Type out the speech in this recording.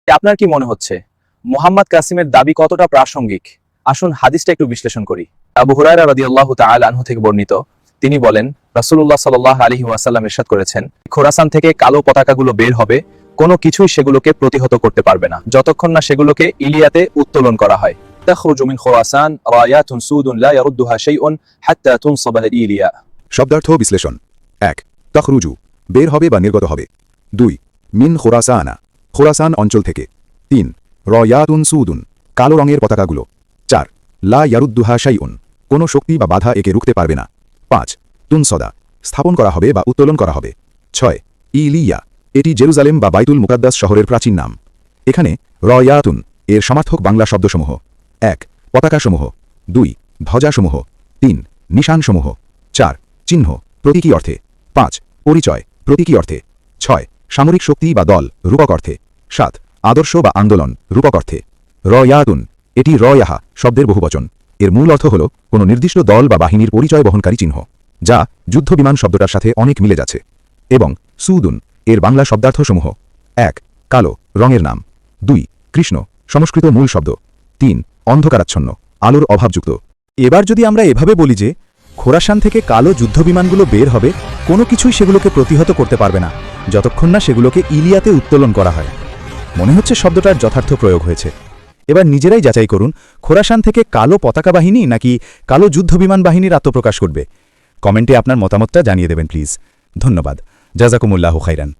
আপনার কি মনে হচ্ছে মুহাম্মদ কাসিমের দাবি কতটা প্রাসঙ্গিক? আসুন হাদিসটা একটু বিশ্লেষণ করি। আবু হুরায়রা রাদিয়াল্লাহু তাআলা আনহু থেকে বর্ণিত, তিনি বলেন, রাসূলুল্লাহ সাল্লাল্লাহু আলাইহি ওয়াসাল্লাম ইরশাদ করেছেন, খোরাসান থেকে কালো পতাকাগুলো বের হবে, কোনো কিছুই সেগুলোকে প্রতিহত করতে পারবে না যতক্ষণ না সেগুলোকে ইলিয়াতে উত্তোলন করা হয়। তাখরুজু মিন খোরাসান রায়াতুন সুদুন লা ইয়ারুদ্দুহা শাইউন হাত্তা তুনসাবা ইলিয়া। শব্দার্থ বিশ্লেষণ। ১ তখরুজু বের হবে বা নির্গত হবে। ২ মিন খোরাসানা খোরাসান অঞ্চল থেকে। ৩ রয়াতুন সুদুন কালো রঙের পতাকাগুলো। ৪ লা ইয়ারুদ্দুহা শাইউন কোনো শক্তি বা বাধা একে রুখতে পারবে না। ৫ তুনসদা স্থাপন করা হবে বা উত্তোলন করা হবে। ৬ ইলিয়া এটি জেরুজালেম বা বাইতুল মুকাদ্দাস শহরের প্রাচীন নাম। এখানে রয়াতুন এর সমার্থক বাংলা শব্দসমূহ: ১ পতাকাসমূহ, ২ ধ্বজাসমূহ, ৩ নিশানসমূহ, ৪ চিহ্ন প্রতীকী অর্থে, ৫ পরিচয় প্রতীকী অর্থে, ৬ সামরিক শক্তি বা দল রূপক অর্থে, ৭ আদর্শ বা আন্দোলন রূপক অর্থে। রয়াতুন এটি রয়াহা শব্দের বহুবচন। এর মূল অর্থ হল কোনো নির্দিষ্ট দল বা বাহিনীর পরিচয় বহনকারী চিহ্ন, যা যুদ্ধবিমান শব্দটার সাথে অনেক মিলে যাচ্ছে। এবং সুদুন এর বাংলা শব্দার্থসমূহ: ১ কালো রঙের নাম, ২ কৃষ্ণ সংস্কৃত মূল শব্দ, ৩ অন্ধকারাচ্ছন্ন আলোর অভাবযুক্ত। এবার যদি আমরা এভাবে বলি যে খোরাসান থেকে কালো যুদ্ধবিমানগুলো বের হবে, কোনো কিছুই সেগুলোকে প্রতিহত করতে পারবে না যতক্ষণ না সেগুলোকে ইলিয়াতে উত্তোলন করা হয়, মনে হচ্ছে শব্দটার যথার্থ প্রয়োগ হয়েছে। এবার নিজেরাই যাচাই করুন, খোরাসান থেকে কালো পতাকা বাহিনী নাকি কালো যুদ্ধবিমান বাহিনীর আত্মপ্রকাশ করবে। কমেন্টে আপনার মতামতটা জানিয়ে দেবেন প্লিজ। ধন্যবাদ। জাযাকুমুল্লাহু খাইরান।